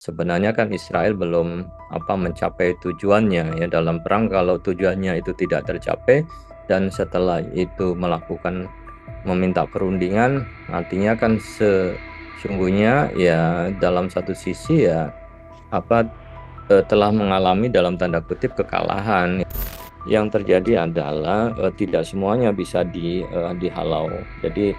Sebenarnya kan Israel belum mencapai tujuannya ya dalam perang. Kalau tujuannya itu tidak tercapai dan setelah itu meminta perundingan, artinya kan sesungguhnya ya dalam satu sisi ya apa telah mengalami dalam tanda kutip kekalahan. Yang terjadi adalah tidak semuanya bisa dihalau. Jadi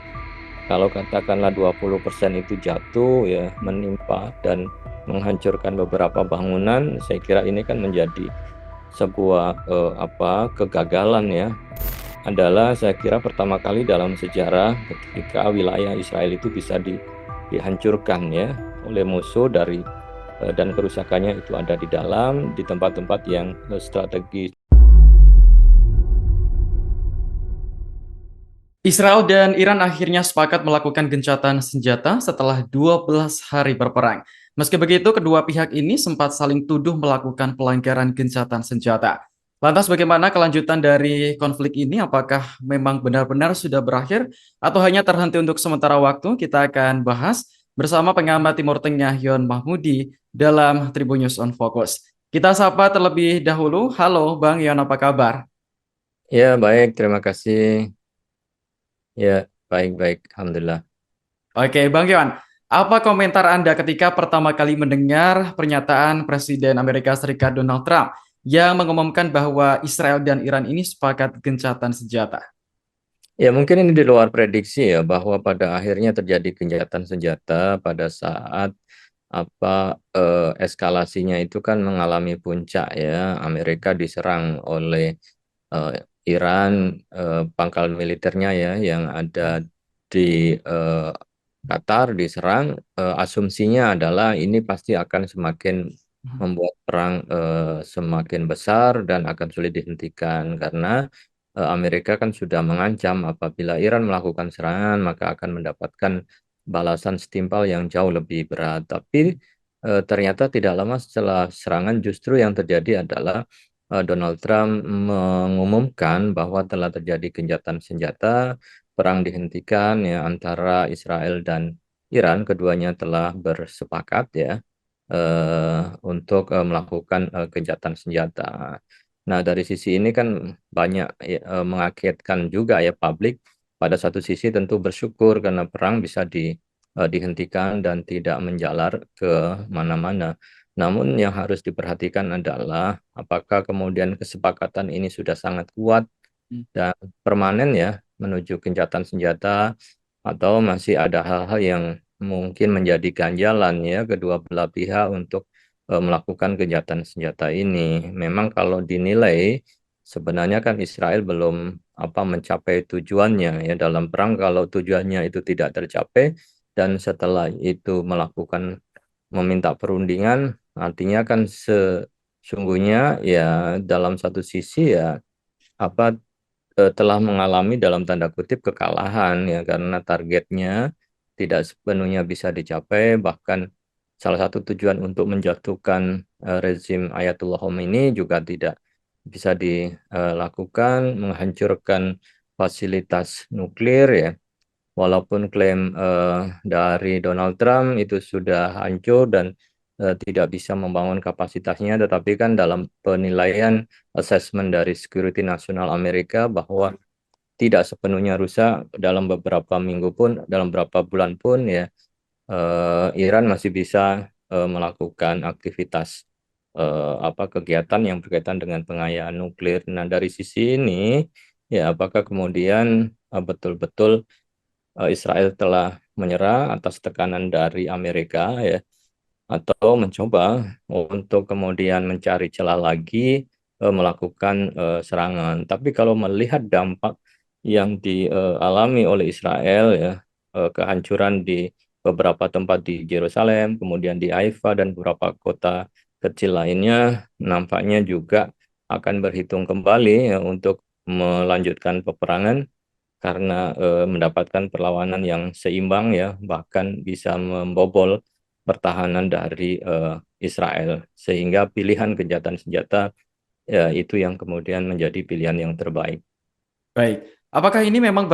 kalau katakanlah 20% itu jatuh ya menimpa dan menghancurkan beberapa bangunan, saya kira ini kan menjadi sebuah kegagalan ya. Adalah saya kira pertama kali dalam sejarah ketika wilayah Israel itu bisa dihancurkan ya oleh musuh dan kerusakannya itu ada di dalam di tempat-tempat yang strategis. Israel dan Iran akhirnya sepakat melakukan gencatan senjata setelah 12 hari berperang. Meski begitu, kedua pihak ini sempat saling tuduh melakukan pelanggaran gencatan senjata. Lantas bagaimana kelanjutan dari konflik ini? Apakah memang benar-benar sudah berakhir atau hanya terhenti untuk sementara waktu? Kita akan bahas bersama pengamat Timur Tengah Yon Mahmudi dalam Tribun News on Focus. Kita sapa terlebih dahulu. Halo Bang Yon, apa kabar? Ya, baik, terima kasih. Ya, baik-baik, alhamdulillah. Oke, Bang Yon, apa komentar Anda ketika pertama kali mendengar pernyataan Presiden Amerika Serikat Donald Trump yang mengumumkan bahwa Israel dan Iran ini sepakat gencatan senjata? Ya, mungkin ini di luar prediksi ya bahwa pada akhirnya terjadi gencatan senjata pada saat eskalasinya itu kan mengalami puncak ya. Amerika diserang oleh eh, Iran, pangkal militernya ya yang ada di eh, Qatar diserang. Asumsinya adalah ini pasti akan semakin membuat perang semakin besar dan akan sulit dihentikan karena Amerika kan sudah mengancam apabila Iran melakukan serangan maka akan mendapatkan balasan setimpal yang jauh lebih berat. Tapi ternyata tidak lama setelah serangan justru yang terjadi adalah Donald Trump mengumumkan bahwa telah terjadi gencatan senjata, perang dihentikan ya antara Israel dan Iran. Keduanya telah bersepakat ya untuk melakukan gencatan senjata. Nah, dari sisi ini kan banyak ya, mengagetkan juga ya publik. Pada satu sisi tentu bersyukur karena perang bisa dihentikan dan tidak menjalar ke mana-mana. Namun yang harus diperhatikan adalah apakah kemudian kesepakatan ini sudah sangat kuat dan permanen ya menuju gencatan senjata atau masih ada hal-hal yang mungkin menjadi ganjalan ya kedua belah pihak untuk melakukan gencatan senjata ini. Memang kalau dinilai sebenarnya kan Israel belum mencapai tujuannya ya dalam perang. Kalau tujuannya itu tidak tercapai dan setelah itu meminta perundingan, artinya kan sesungguhnya ya dalam satu sisi ya apa telah mengalami dalam tanda kutip kekalahan ya karena targetnya tidak sepenuhnya bisa dicapai, bahkan salah satu tujuan untuk menjatuhkan rezim Ayatullah Khomeini juga tidak bisa dilakukan, menghancurkan fasilitas nuklir ya. Walaupun klaim dari Donald Trump itu sudah hancur dan tidak bisa membangun kapasitasnya, tetapi kan dalam penilaian asesmen dari Security Nasional Amerika bahwa tidak sepenuhnya rusak dalam beberapa minggu pun, dalam beberapa bulan pun ya Iran masih bisa melakukan aktivitas kegiatan yang berkaitan dengan pengayaan nuklir. Nah, dari sisi ini ya apakah kemudian betul-betul Israel telah menyerah atas tekanan dari Amerika ya atau mencoba untuk kemudian mencari celah lagi melakukan serangan. Tapi kalau melihat dampak yang dialami oleh Israel ya kehancuran di beberapa tempat di Yerusalem, kemudian di Haifa dan beberapa kota kecil lainnya nampaknya juga akan berhitung kembali ya, untuk melanjutkan peperangan karena mendapatkan perlawanan yang seimbang ya bahkan bisa membobol pertahanan dari Israel sehingga pilihan gencatan senjata ya itu yang kemudian menjadi pilihan yang terbaik. Baik, apakah ini memang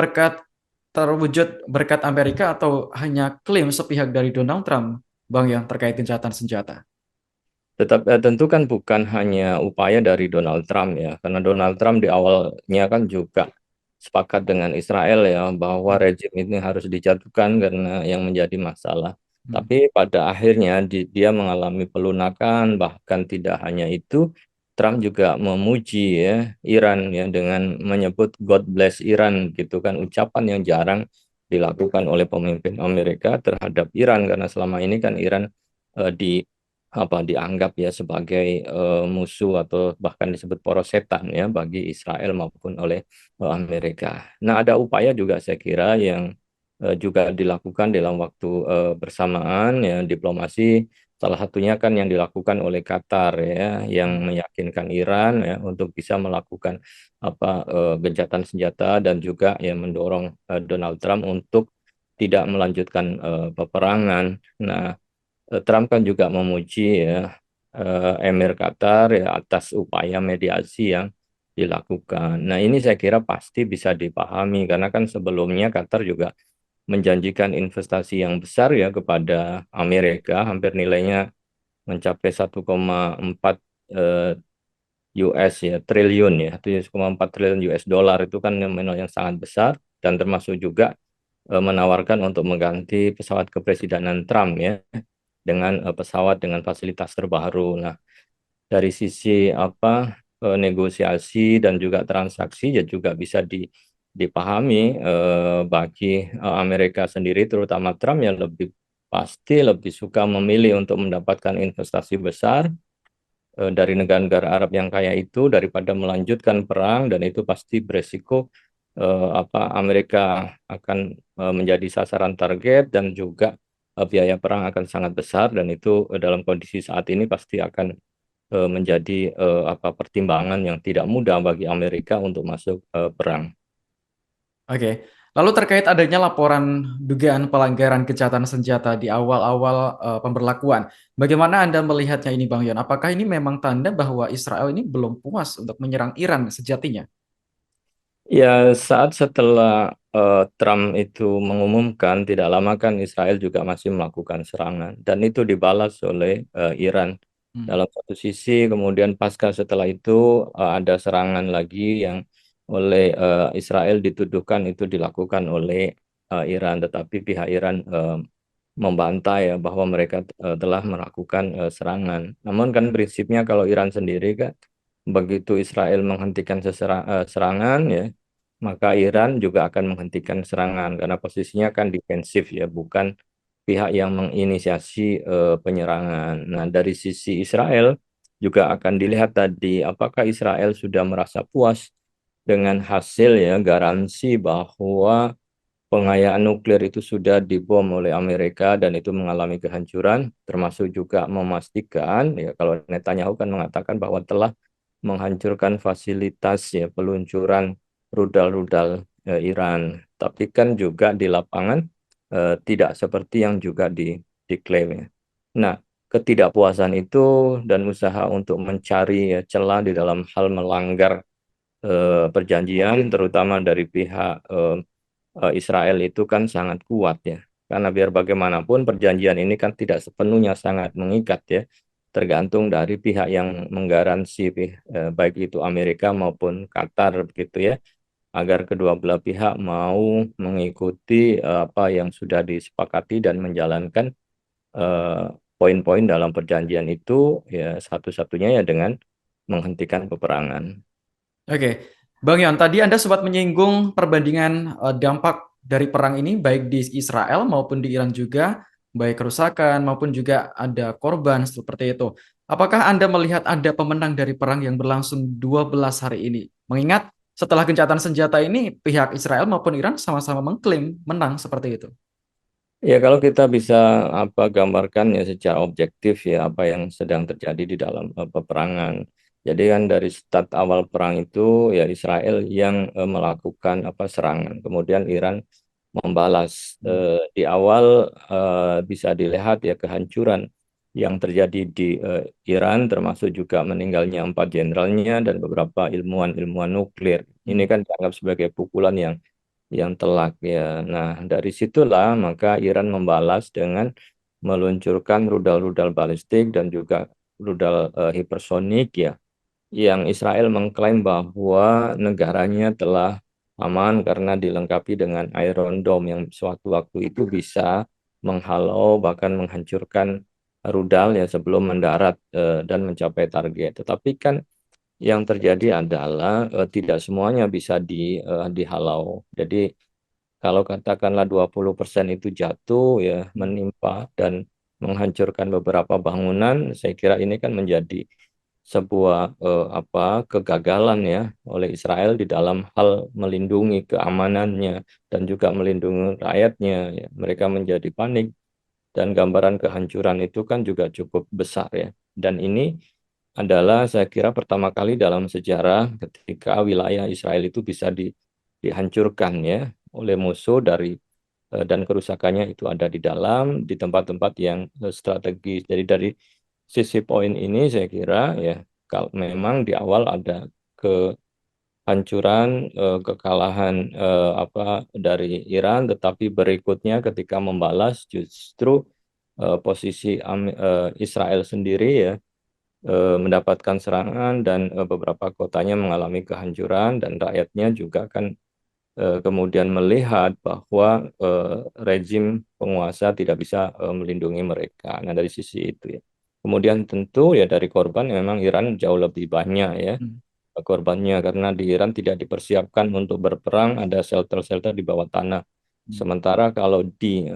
terwujud berkat Amerika atau hanya klaim sepihak dari Donald Trump? Bang Yon, terkait gencatan senjata? Tetap tentu kan bukan hanya upaya dari Donald Trump ya, karena Donald Trump di awalnya kan juga sepakat dengan Israel ya bahwa Hmm, rejim ini harus dijatuhkan karena yang menjadi masalah. hmm. Tapi pada akhirnya dia mengalami pelunakan, bahkan tidak hanya itu, Trump juga memuji ya Iran ya dengan menyebut God bless Iran gitu kan, ucapan yang jarang dilakukan oleh pemimpin Amerika terhadap Iran karena selama ini kan Iran di apa dianggap ya sebagai musuh atau bahkan disebut poros setan ya bagi Israel maupun oleh Amerika. Nah, ada upaya juga saya kira yang juga dilakukan dalam waktu bersamaan ya diplomasi salah satunya kan yang dilakukan oleh Qatar ya yang meyakinkan Iran ya untuk bisa melakukan apa gencatan senjata dan juga ya mendorong Donald Trump untuk tidak melanjutkan peperangan. Nah, Trump kan juga memuji ya Emir Qatar ya atas upaya mediasi yang dilakukan. Nah, ini saya kira pasti bisa dipahami karena kan sebelumnya Qatar juga menjanjikan investasi yang besar ya kepada Amerika, hampir nilainya mencapai 1,4 eh, US ya triliun ya, 1,4 triliun US dollar itu kan nominal yang sangat besar dan termasuk juga menawarkan untuk mengganti pesawat kepresidenan Trump ya dengan pesawat dengan fasilitas terbaru. Nah, dari sisi apa negosiasi dan juga transaksi ya juga bisa dipahami bagi Amerika sendiri terutama Trump yang pasti lebih suka memilih untuk mendapatkan investasi besar dari negara-negara Arab yang kaya itu daripada melanjutkan perang dan itu pasti beresiko apa Amerika akan menjadi sasaran target dan juga biaya perang akan sangat besar dan itu dalam kondisi saat ini pasti akan menjadi apa pertimbangan yang tidak mudah bagi Amerika untuk masuk perang. Oke, lalu terkait adanya laporan dugaan pelanggaran gencatan senjata di awal-awal pemberlakuan, bagaimana Anda melihatnya ini, Bang Yon? Apakah ini memang tanda bahwa Israel ini belum puas untuk menyerang Iran sejatinya? Ya, saat setelah Trump itu mengumumkan, tidak lama kan Israel juga masih melakukan serangan, dan itu dibalas oleh Iran. Hmm, Dalam satu sisi, kemudian pasca setelah itu ada serangan lagi yang oleh Israel dituduhkan itu dilakukan oleh Iran, tetapi pihak Iran membantah ya bahwa mereka telah melakukan serangan. Namun kan prinsipnya kalau Iran sendiri kan begitu Israel menghentikan serangan ya maka Iran juga akan menghentikan serangan karena posisinya kan defensif ya, bukan pihak yang menginisiasi penyerangan. Nah, dari sisi Israel juga akan dilihat tadi apakah Israel sudah merasa puas dengan hasil ya garansi bahwa pengayaan nuklir itu sudah dibom oleh Amerika dan itu mengalami kehancuran, termasuk juga memastikan ya kalau Netanyahu kan mengatakan bahwa telah menghancurkan fasilitas ya peluncuran rudal-rudal Iran. Tapi kan juga di lapangan tidak seperti yang juga diklaim ya. Nah, ketidakpuasan itu dan usaha untuk mencari ya, celah di dalam hal melanggar perjanjian, terutama dari pihak Israel itu kan sangat kuat ya. Karena biar bagaimanapun perjanjian ini kan tidak sepenuhnya sangat mengikat ya. Tergantung dari pihak yang menggaransi baik itu Amerika maupun Qatar begitu ya. Agar kedua belah pihak mau mengikuti apa yang sudah disepakati dan menjalankan eh, poin-poin dalam perjanjian itu ya satu-satunya ya dengan menghentikan peperangan. Oke, Bang Yon, tadi Anda sempat menyinggung perbandingan dampak dari perang ini baik di Israel maupun di Iran juga, baik kerusakan maupun juga ada korban seperti itu. Apakah Anda melihat ada pemenang dari perang yang berlangsung 12 hari ini? Mengingat setelah gencatan senjata ini pihak Israel maupun Iran sama-sama mengklaim menang seperti itu. Ya, kalau kita bisa apa gambarkan ya secara objektif ya apa yang sedang terjadi di dalam peperangan. Jadi kan dari start awal perang itu ya Israel yang melakukan apa serangan, kemudian Iran membalas. Hmm. Di awal bisa dilihat ya kehancuran yang terjadi di Iran, termasuk juga meninggalnya 4 jenderalnya dan beberapa ilmuwan-ilmuwan nuklir. Ini Hmm. kan dianggap sebagai pukulan yang telak ya. Nah, dari situlah maka Iran membalas dengan meluncurkan rudal-rudal balistik dan juga rudal hipersonik ya, yang Israel mengklaim bahwa negaranya telah aman karena dilengkapi dengan Iron Dome yang suatu waktu itu bisa menghalau bahkan menghancurkan rudal ya sebelum mendarat dan mencapai target. Tetapi kan yang terjadi adalah tidak semuanya bisa dihalau. Jadi kalau katakanlah 20% itu jatuh ya menimpa dan menghancurkan beberapa bangunan, saya kira ini kan menjadi sebuah kegagalan ya oleh Israel di dalam hal melindungi keamanannya dan juga melindungi rakyatnya ya. Mereka menjadi panik dan gambaran kehancuran itu kan juga cukup besar ya. Dan ini adalah saya kira pertama kali dalam sejarah ketika wilayah Israel itu bisa dihancurkan ya oleh musuh dan kerusakannya itu ada di dalam di tempat-tempat yang strategis. Jadi dari sisi poin ini saya kira ya kalau memang di awal ada kehancuran, kekalahan dari Iran, tetapi berikutnya ketika membalas justru posisi Israel sendiri ya mendapatkan serangan dan beberapa kotanya mengalami kehancuran dan rakyatnya juga kan kemudian melihat bahwa rezim penguasa tidak bisa melindungi mereka. Nah, dari sisi itu ya. Kemudian tentu ya dari korban memang Iran jauh lebih banyak ya Hmm. korbannya karena di Iran tidak dipersiapkan untuk berperang, ada shelter-shelter di bawah tanah. Hmm. Sementara kalau di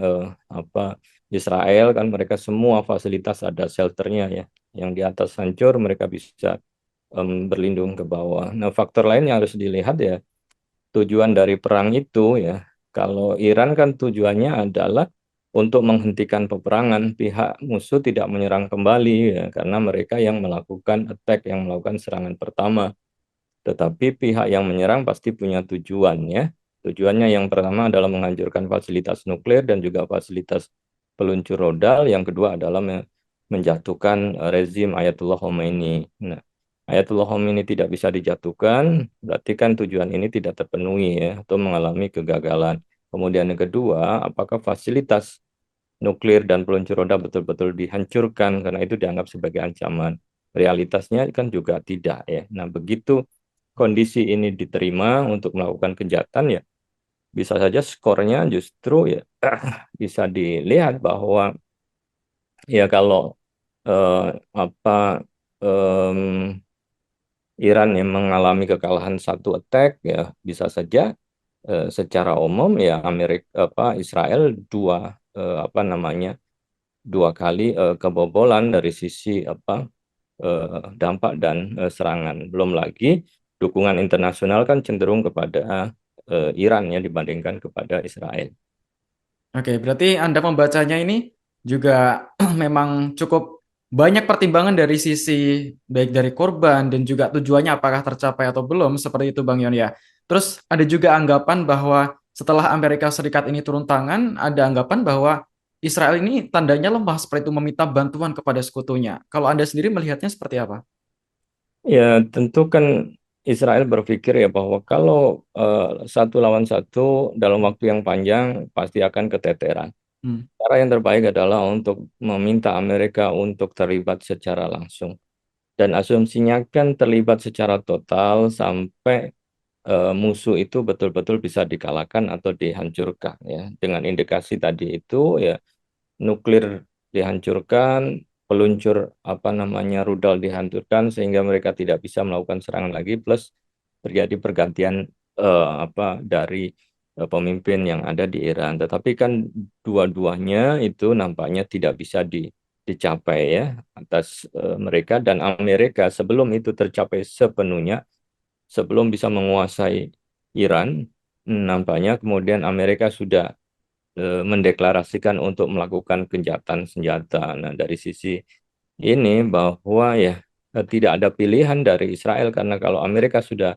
apa Israel kan mereka semua fasilitas ada shelternya ya. Yang di atas hancur mereka bisa berlindung ke bawah. Nah, faktor lain yang harus dilihat ya tujuan dari perang itu ya. Kalau Iran kan tujuannya adalah untuk menghentikan peperangan, pihak musuh tidak menyerang kembali ya, karena mereka yang melakukan attack, yang melakukan serangan pertama. Tetapi pihak yang menyerang pasti punya tujuan ya. Tujuannya yang pertama adalah menghancurkan fasilitas nuklir dan juga fasilitas peluncur rodal. Yang kedua adalah menjatuhkan rezim Ayatullah Khomeini. Nah, Ayatullah Khomeini tidak bisa dijatuhkan, berarti kan tujuan ini tidak terpenuhi ya, atau mengalami kegagalan. Kemudian yang kedua, apakah fasilitas nuklir dan peluncur roda betul-betul dihancurkan karena itu dianggap sebagai ancaman. Realitasnya kan juga tidak ya. Nah, begitu kondisi ini diterima untuk melakukan kejahatan ya bisa saja skornya justru ya bisa dilihat bahwa ya kalau eh, apa em, Iran yang mengalami kekalahan satu attack ya bisa saja secara umum ya Israel dua kali kebobolan dari sisi dampak dan serangan. Belum lagi dukungan internasional kan cenderung kepada Iran ya dibandingkan kepada Israel. Oke, berarti Anda membacanya ini juga memang cukup banyak pertimbangan dari sisi baik dari korban dan juga tujuannya apakah tercapai atau belum, seperti itu Bang Yon ya. Terus ada juga anggapan bahwa setelah Amerika Serikat ini turun tangan, ada anggapan bahwa Israel ini tandanya lemah seperti itu meminta bantuan kepada sekutunya. Kalau Anda sendiri melihatnya seperti apa? Ya tentu kan Israel berpikir ya bahwa kalau satu lawan satu dalam waktu yang panjang pasti akan keteteran. Hmm. Cara yang terbaik adalah untuk meminta Amerika untuk terlibat secara langsung. Dan asumsinya kan terlibat secara total sampai musuh itu betul-betul bisa dikalahkan atau dihancurkan ya. Dengan indikasi tadi itu ya nuklir dihancurkan, peluncur rudal dihancurkan sehingga mereka tidak bisa melakukan serangan lagi plus terjadi pergantian dari pemimpin yang ada di Iran. Tetapi kan dua-duanya itu nampaknya tidak bisa dicapai ya atas mereka dan Amerika sebelum itu tercapai sepenuhnya, sebelum bisa menguasai Iran, nampaknya kemudian Amerika sudah mendeklarasikan untuk melakukan gencatan senjata. Nah, dari sisi ini bahwa ya tidak ada pilihan dari Israel karena kalau Amerika sudah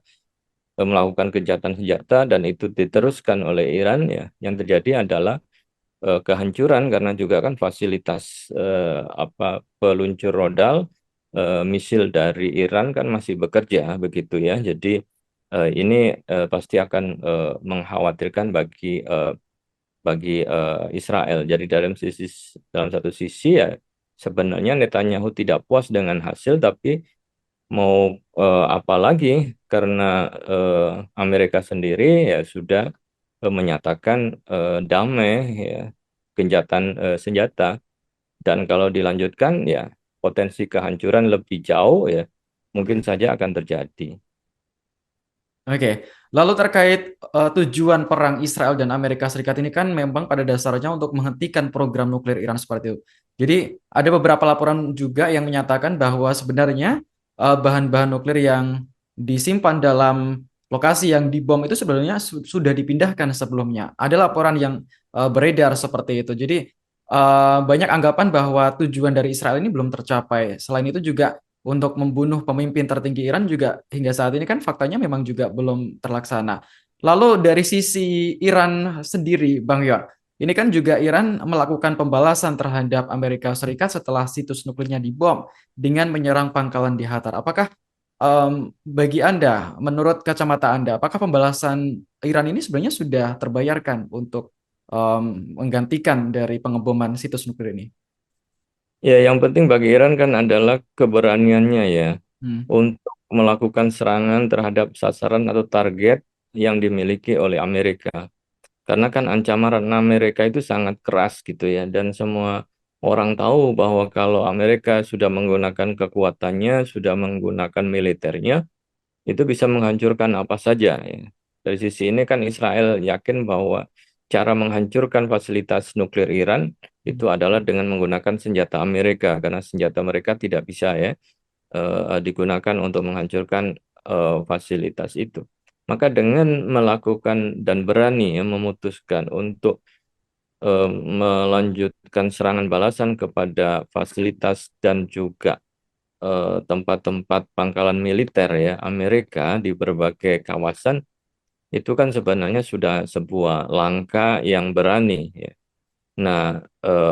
melakukan gencatan senjata dan itu diteruskan oleh Iran ya, yang terjadi adalah kehancuran karena juga kan fasilitas peluncur rodal misil dari Iran kan masih bekerja begitu ya. Jadi ini pasti akan mengkhawatirkan bagi bagi Israel. Jadi dalam satu sisi ya sebenarnya Netanyahu tidak puas dengan hasil, tapi mau apa lagi, karena eh, Amerika sendiri ya sudah menyatakan damai, ya, gencatan senjata, dan kalau dilanjutkan ya potensi kehancuran lebih jauh ya mungkin saja akan terjadi. Oke, lalu terkait tujuan perang Israel dan Amerika Serikat ini kan memang pada dasarnya untuk menghentikan program nuklir Iran seperti itu. Jadi ada beberapa laporan juga yang menyatakan bahwa sebenarnya bahan-bahan nuklir yang disimpan dalam lokasi yang dibom itu sebenarnya sudah dipindahkan sebelumnya. Ada laporan yang beredar seperti itu. Jadi banyak anggapan bahwa tujuan dari Israel ini belum tercapai. Selain itu juga untuk membunuh pemimpin tertinggi Iran juga hingga saat ini kan faktanya memang juga belum terlaksana. Lalu dari sisi Iran sendiri, Bang Yon, ini kan juga Iran melakukan pembalasan terhadap Amerika Serikat setelah situs nuklirnya dibom dengan menyerang pangkalan di Qatar. Apakah bagi Anda, menurut kacamata Anda, apakah pembalasan Iran ini sebenarnya sudah terbayarkan untuk menggantikan dari pengeboman situs nuklir ini? Ya, yang penting bagi Iran kan adalah keberaniannya ya Hmm. untuk melakukan serangan terhadap sasaran atau target yang dimiliki oleh Amerika. Karena kan ancaman Amerika itu sangat keras gitu ya, dan semua orang tahu bahwa kalau Amerika sudah menggunakan kekuatannya, sudah menggunakan militernya, itu bisa menghancurkan apa saja ya. Dari sisi ini kan Israel yakin bahwa cara menghancurkan fasilitas nuklir Iran itu adalah dengan menggunakan senjata Amerika, karena senjata mereka tidak bisa ya digunakan untuk menghancurkan fasilitas itu. Maka dengan melakukan dan berani ya, memutuskan untuk melanjutkan serangan balasan kepada fasilitas dan juga tempat-tempat pangkalan militer ya Amerika di berbagai kawasan, itu kan sebenarnya sudah sebuah langkah yang berani ya. Nah,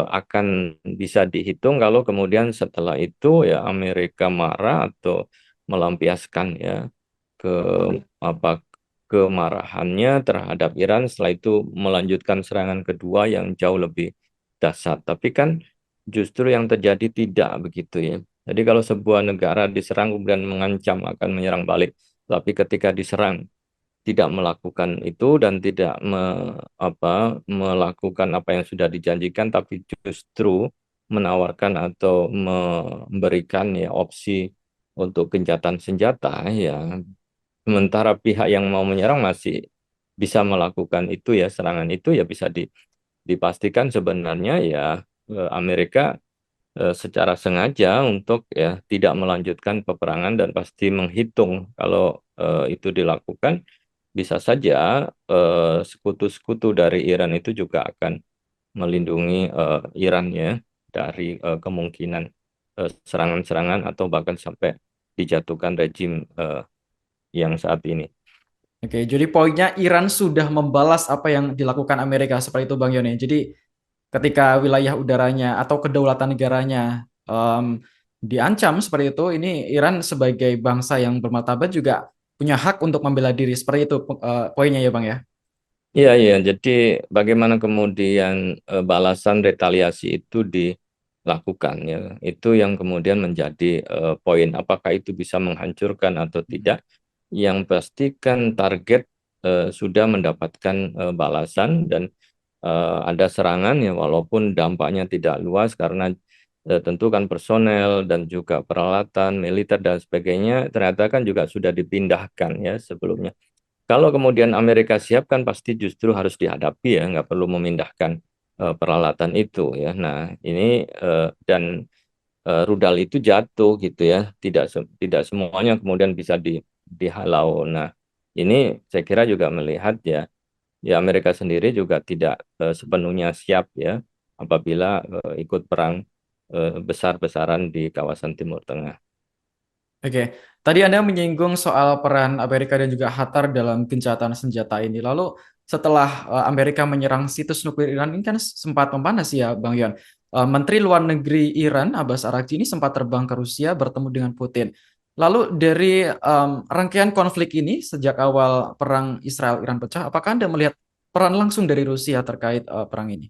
akan bisa dihitung kalau kemudian setelah itu ya Amerika marah atau melampiaskan ya ke apa kemarahannya terhadap Iran, setelah itu melanjutkan serangan kedua yang jauh lebih dahsyat. Tapi kan justru yang terjadi tidak begitu ya. Jadi kalau sebuah negara diserang kemudian mengancam akan menyerang balik, tapi ketika diserang tidak melakukan itu dan tidak melakukan apa yang sudah dijanjikan, tapi justru menawarkan atau memberikan ya opsi untuk gencatan senjata ya, sementara pihak yang mau menyerang masih bisa melakukan itu ya, serangan itu ya bisa dipastikan sebenarnya ya Amerika secara sengaja untuk ya tidak melanjutkan peperangan, dan pasti menghitung kalau itu dilakukan bisa saja sekutu-sekutu dari Iran itu juga akan melindungi Iran ya dari kemungkinan serangan-serangan atau bahkan sampai dijatuhkan rejim yang saat ini. Oke, jadi poinnya Iran sudah membalas apa yang dilakukan Amerika seperti itu Bang Yoni. Jadi ketika wilayah udaranya atau kedaulatan negaranya diancam seperti itu, ini Iran sebagai bangsa yang bermartabat juga punya hak untuk membela diri. Seperti itu poinnya ya Bang ya. Iya, iya. Jadi bagaimana kemudian balasan retaliasi itu dilakukan ya. Itu yang kemudian menjadi poin. Apakah itu bisa menghancurkan atau tidak? Yang pasti kan target sudah mendapatkan balasan, dan ada serangan ya walaupun dampaknya tidak luas karena tentu kan personel dan juga peralatan militer dan sebagainya ternyata kan juga sudah dipindahkan ya sebelumnya. Kalau kemudian Amerika siap kan pasti justru harus dihadapi ya, nggak perlu memindahkan peralatan itu ya. Nah ini dan rudal itu jatuh gitu ya, tidak semuanya kemudian bisa dihalau. Nah ini saya kira juga melihat ya, ya Amerika sendiri juga tidak sepenuhnya siap ya apabila ikut perang besar-besaran di kawasan Timur Tengah. Oke, tadi Anda menyinggung soal peran Amerika dan juga Qatar dalam gencatan senjata ini. Lalu setelah Amerika menyerang situs nuklir Iran ini kan sempat memanas ya, Bang Yon. Menteri Luar Negeri Iran, Abbas Araghchi ini sempat terbang ke Rusia bertemu dengan Putin. Lalu dari rangkaian konflik ini sejak awal perang Israel-Iran pecah, apakah Anda melihat peran langsung dari Rusia terkait perang ini?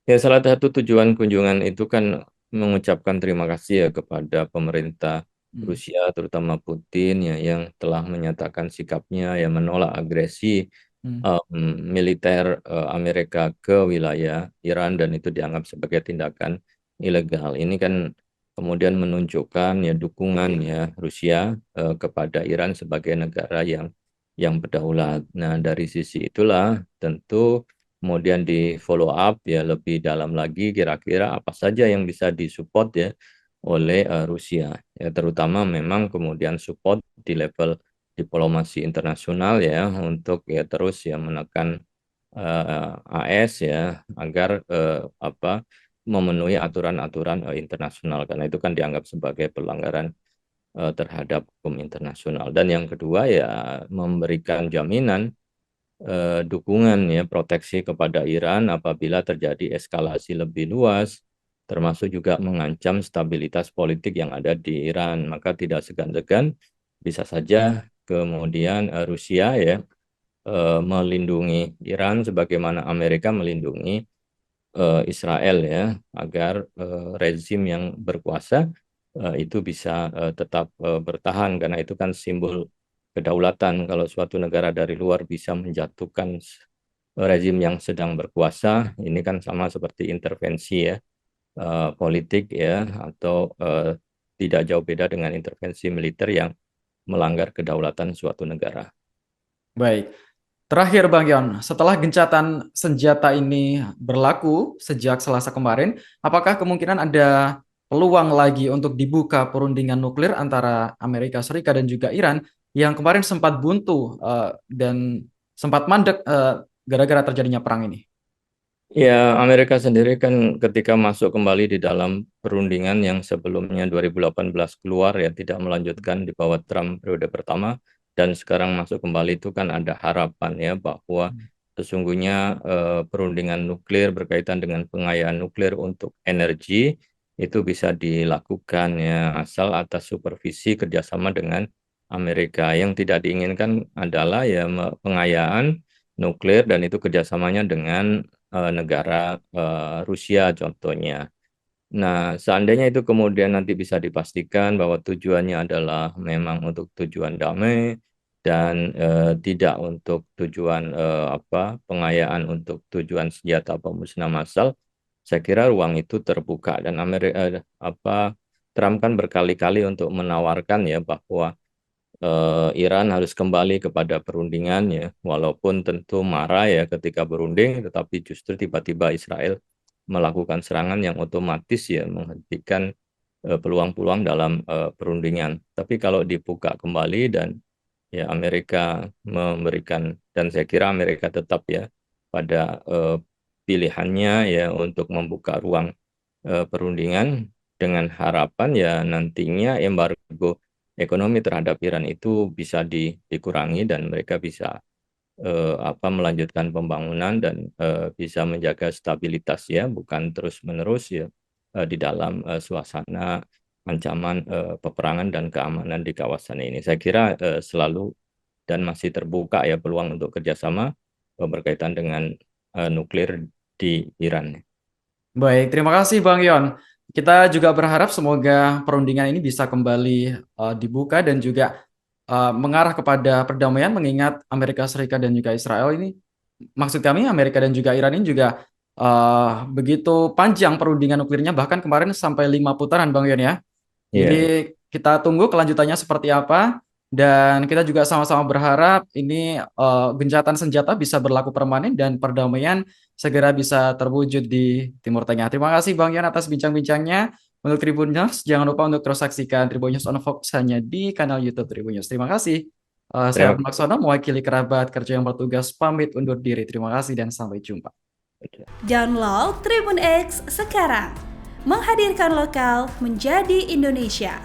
Ya, salah satu tujuan kunjungan itu kan mengucapkan terima kasih ya kepada pemerintah Hmm. Rusia, terutama Putin ya, yang telah menyatakan sikapnya ya menolak agresi Hmm. um, militer Amerika ke wilayah Iran dan itu dianggap sebagai tindakan ilegal. Ini kan kemudian menunjukkan ya dukungan ya Rusia kepada Iran sebagai negara yang berdaulat. Nah, dari sisi itulah tentu kemudian di follow up ya lebih dalam lagi kira-kira apa saja yang bisa disupport ya oleh Rusia. Ya, terutama memang kemudian support di level diplomasi internasional ya untuk ya terus ya menekan AS ya agar apa memenuhi aturan-aturan internasional karena itu kan dianggap sebagai pelanggaran terhadap hukum internasional. Dan yang kedua ya memberikan jaminan dukungan ya proteksi kepada Iran apabila terjadi eskalasi lebih luas termasuk juga mengancam stabilitas politik yang ada di Iran. Maka tidak segan-segan bisa saja kemudian Rusia ya melindungi Iran sebagaimana Amerika melindungi Israel ya agar rezim yang berkuasa itu bisa tetap bertahan karena itu kan simbol kedaulatan kalau suatu negara dari luar bisa menjatuhkan rezim yang sedang berkuasa ini kan sama seperti intervensi ya politik ya atau tidak jauh beda dengan intervensi militer yang melanggar kedaulatan suatu negara. Baik. Terakhir Bang Yon, setelah gencatan senjata ini berlaku sejak Selasa kemarin, apakah kemungkinan ada peluang lagi untuk dibuka perundingan nuklir antara Amerika Serikat dan juga Iran yang kemarin sempat buntu dan sempat mandek gara-gara terjadinya perang ini? Ya, Amerika sendiri kan ketika masuk kembali di dalam perundingan yang sebelumnya 2018 keluar ya tidak melanjutkan di bawah Trump periode pertama dan sekarang masuk kembali itu kan ada harapan ya bahwa sesungguhnya perundingan nuklir berkaitan dengan pengayaan nuklir untuk energi itu bisa dilakukan ya asal atas supervisi kerjasama dengan Amerika. Yang tidak diinginkan adalah ya pengayaan nuklir dan itu kerjasamanya dengan negara Rusia contohnya. Nah, seandainya itu kemudian nanti bisa dipastikan bahwa tujuannya adalah memang untuk tujuan damai dan tidak untuk tujuan pengayaan untuk tujuan senjata pemusnahan massal, saya kira ruang itu terbuka dan Trump kan berkali-kali untuk menawarkan ya bahwa Iran harus kembali kepada perundingan ya, walaupun tentu marah ya ketika berunding, tetapi justru tiba-tiba Israel melakukan serangan yang otomatis ya menghentikan peluang-peluang dalam perundingan. Tapi kalau dibuka kembali dan ya Amerika memberikan dan saya kira Amerika tetap ya pada pilihannya ya untuk membuka ruang perundingan dengan harapan ya nantinya embargo ekonomi terhadap Iran itu bisa dikurangi dan mereka bisa melanjutkan pembangunan dan bisa menjaga stabilitas ya bukan terus-menerus ya di dalam suasana ancaman peperangan dan keamanan di kawasan ini. Saya kira selalu dan masih terbuka ya peluang untuk kerjasama berkaitan dengan nuklir di Iran. Baik, terima kasih Bang Yon. Kita juga berharap semoga perundingan ini bisa kembali dibuka dan juga mengarah kepada perdamaian mengingat Amerika Serikat dan juga Israel ini, maksud kami Amerika dan juga Iran ini juga begitu panjang perundingan nuklirnya bahkan kemarin sampai 5 putaran Bang Yon ya. Jadi Iya, kita tunggu kelanjutannya seperti apa dan kita juga sama-sama berharap ini gencatan senjata bisa berlaku permanen dan perdamaian segera bisa terwujud di Timur Tengah. Terima kasih Bang Yan atas bincang-bincangnya. Untuk Tribun News, jangan lupa untuk terus saksikan Tribun News on Fox hanya di kanal YouTube Tribun News. Terima kasih. Saya terima Laksono mewakili kerabat kerja yang bertugas pamit undur diri. Terima kasih dan sampai jumpa. kasih. Download Tribun X sekarang. Menghadirkan lokal menjadi Indonesia.